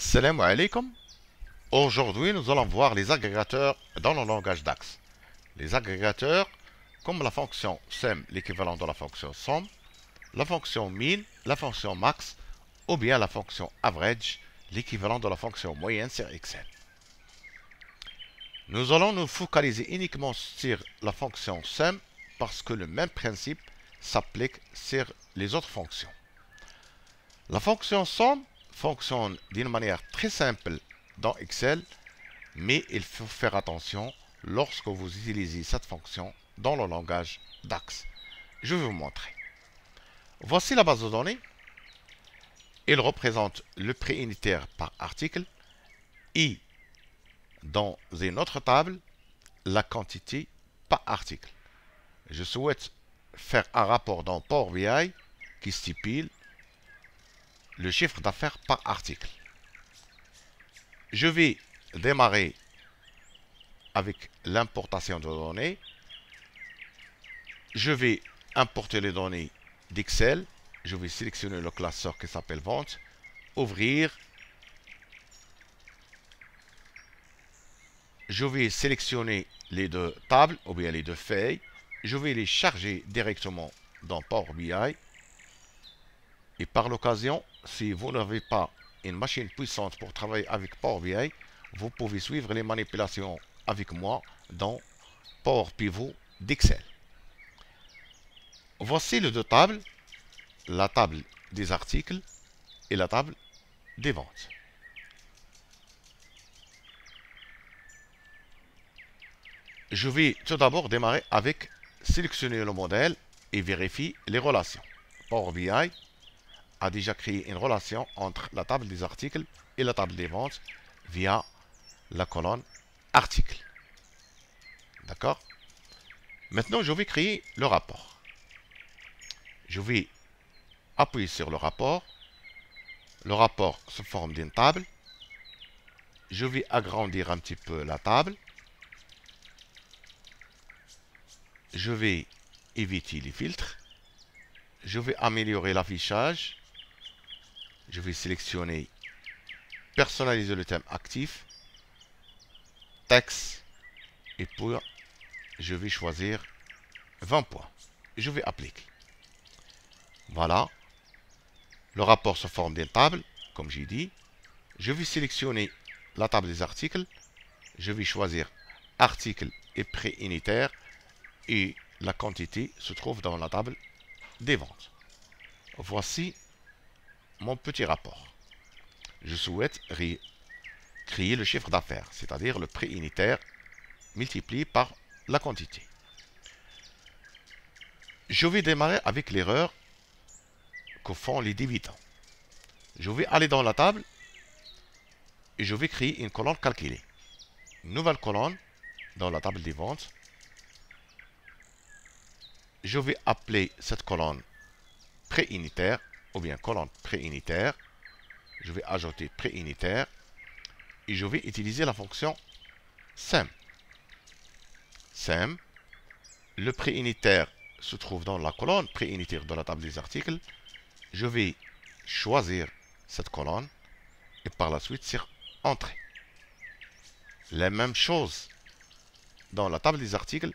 Salam alaikum. Aujourd'hui, nous allons voir les agrégateurs dans le langage DAX. Les agrégateurs, comme la fonction sum, l'équivalent de la fonction sum, la fonction min, la fonction max, ou bien la fonction average, l'équivalent de la fonction moyenne sur Excel. Nous allons nous focaliser uniquement sur la fonction sum parce que le même principe s'applique sur les autres fonctions. La fonction sum fonctionne d'une manière très simple dans Excel, mais il faut faire attention lorsque vous utilisez cette fonction dans le langage DAX. Je vais vous montrer. Voici la base de données. Il représente le prix unitaire par article et dans une autre table, la quantité par article. Je souhaite faire un rapport dans Power BI qui stipule le chiffre d'affaires par article. Je vais démarrer avec l'importation de données. Je vais importer les données d'Excel. Je vais sélectionner le classeur qui s'appelle vente. Ouvrir. Je vais sélectionner les deux tables ou bien les deux feuilles. Je vais les charger directement dans Power BI. Et par l'occasion, si vous n'avez pas une machine puissante pour travailler avec Power BI, vous pouvez suivre les manipulations avec moi dans Power Pivot d'Excel. Voici les deux tables, la table des articles et la table des ventes. Je vais tout d'abord démarrer avec sélectionner le modèle et vérifier les relations. Power BI a déjà créé une relation entre la table des articles et la table des ventes via la colonne article. D'accord? Maintenant, je vais créer le rapport. Je vais appuyer sur le rapport. Le rapport se forme d'une table. Je vais agrandir un petit peu la table. Je vais éviter les filtres. Je vais améliorer l'affichage. Je vais sélectionner personnaliser le thème actif, texte, et puis je vais choisir 20 points. Je vais appliquer. Voilà. Le rapport se forme d'une table, comme j'ai dit. Je vais sélectionner la table des articles. Je vais choisir article et prix unitaire. Et la quantité se trouve dans la table des ventes. Voici mon petit rapport. Je souhaite créer le chiffre d'affaires, c'est-à-dire le prix unitaire multiplié par la quantité. Je vais démarrer avec l'erreur que font les débitants. Je vais aller dans la table et je vais créer une colonne calculée. Une nouvelle colonne dans la table des ventes. Je vais appeler cette colonne prix unitaire ou bien colonne prix unitaire. Je vais ajouter prix unitaire et je vais utiliser la fonction sum. Sum, le prix unitaire se trouve dans la colonne prix unitaire de la table des articles. Je vais choisir cette colonne et par la suite sur Entrée. La même chose dans la table des articles.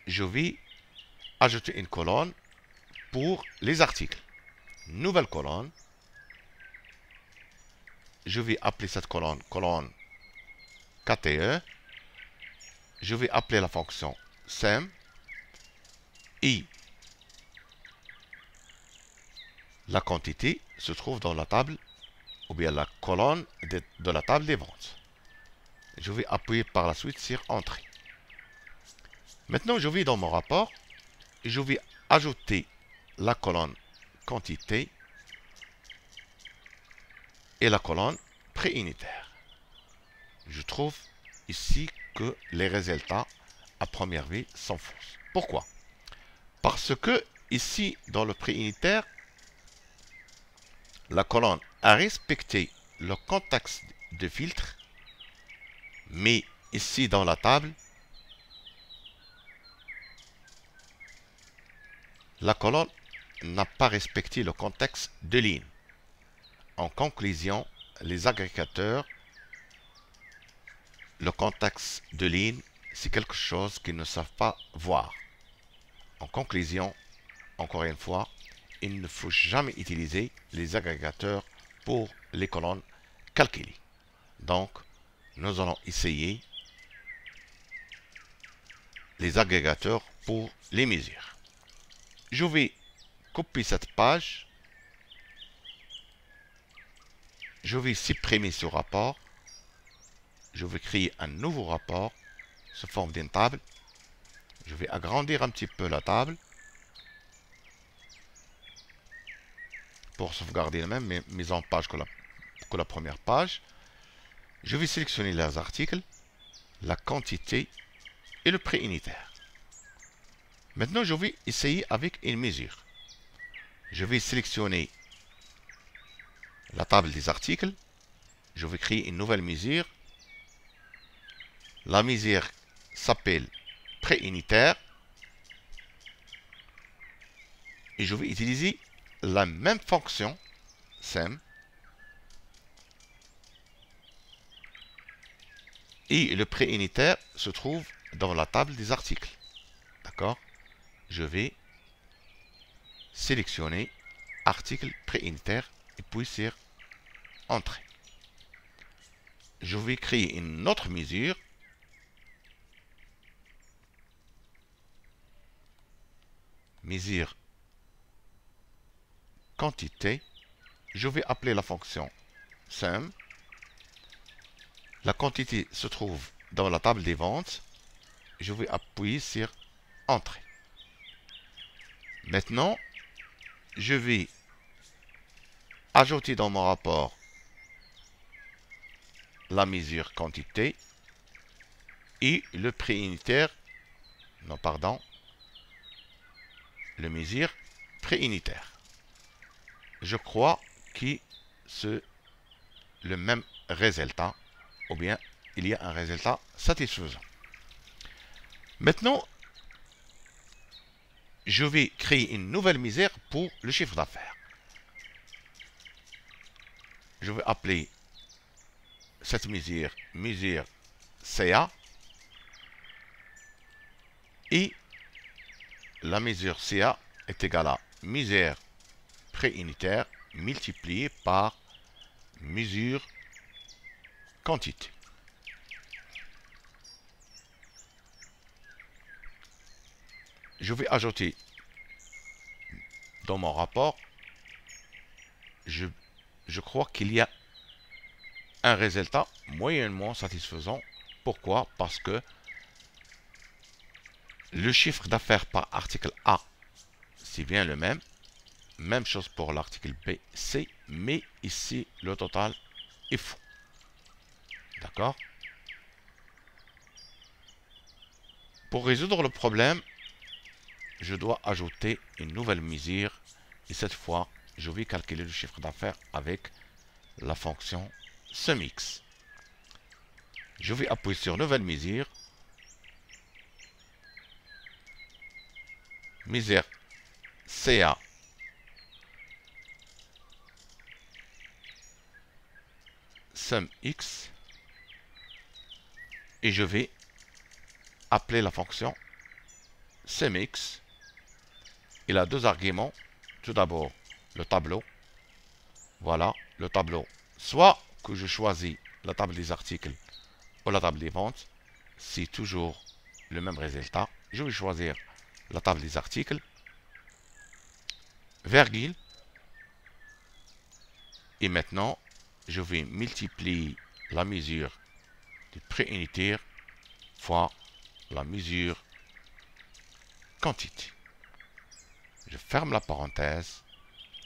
Je vais ajouter une colonne pour les articles. Nouvelle colonne. Je vais appeler cette colonne KTE. Je vais appeler la fonction sum et la quantité se trouve dans la table ou bien la colonne de la table des ventes. Je vais appuyer par la suite sur Entrée. Maintenant, je vais dans mon rapport et je vais ajouter la colonne quantité et la colonne prix unitaire. Je trouve ici que les résultats à première vue sont fausses. Pourquoi? Parce que ici, dans le prix unitaire, la colonne a respecté le contexte de filtre, mais ici dans la table, la colonne n'a pas respecté le contexte de ligne. En conclusion, les agrégateurs, le contexte de ligne, c'est quelque chose qu'ils ne savent pas voir. En conclusion, encore une fois, il ne faut jamais utiliser les agrégateurs pour les colonnes calculées. Donc, nous allons essayer les agrégateurs pour les mesures. Je vais copier cette page. Je vais supprimer ce rapport. Je vais créer un nouveau rapport sous forme d'une table. Je vais agrandir un petit peu la table pour sauvegarder la même mise en page que la première page. Je vais sélectionner les articles, la quantité et le prix unitaire. Maintenant, je vais essayer avec une mesure. Je vais sélectionner la table des articles. Je vais créer une nouvelle mesure. La mesure s'appelle prix unitaire. Et je vais utiliser la même fonction SEM. Et le prix unitaire se trouve dans la table des articles. D'accord? Je vais sélectionner article prix unitaire et puis sur Entrée. Je vais créer une autre mesure. Mesure quantité. Je vais appeler la fonction SUM. La quantité se trouve dans la table des ventes. Je vais appuyer sur Entrée. Maintenant, je vais ajouter dans mon rapport la mesure quantité et le prix unitaire. Non, pardon. Le mesure prix unitaire. Je crois que c'est le même résultat, ou bien il y a un résultat satisfaisant. Maintenant, je vais créer une nouvelle mesure pour le chiffre d'affaires. Je vais appeler cette mesure CA, et la mesure CA est égale à mesure prix unitaire multiplié par mesure quantité. Je vais ajouter dans mon rapport, je crois qu'il y a un résultat moyennement satisfaisant. Pourquoi? Parce que le chiffre d'affaires par article A, c'est bien le même. Même chose pour l'article B, C, mais ici, le total est faux. D'accord? Pour résoudre le problème, je dois ajouter une nouvelle mesure. Et cette fois, je vais calculer le chiffre d'affaires avec la fonction SUMX. Je vais appuyer sur Nouvelle mesure. Mesure CA SUMX. Et je vais appeler la fonction SUMX. Il a deux arguments. Tout d'abord, le tableau. Voilà, le tableau. Soit que je choisis la table des articles ou la table des ventes, c'est toujours le même résultat. Je vais choisir la table des articles, virgule, et maintenant, je vais multiplier la mesure du prix unitaire fois la mesure quantité. Je ferme la parenthèse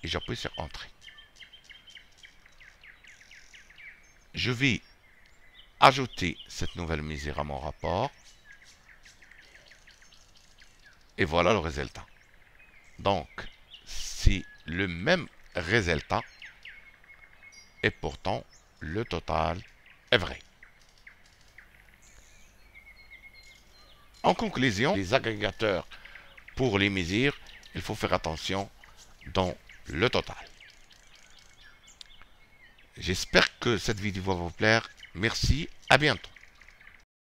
et j'appuie sur Entrée. Je vais ajouter cette nouvelle mesure à mon rapport. Et voilà le résultat. Donc, c'est le même résultat et pourtant, le total est vrai. En conclusion, les agrégateurs pour les mesures, il faut faire attention dans le total. J'espère que cette vidéo va vous plaire. Merci, à bientôt.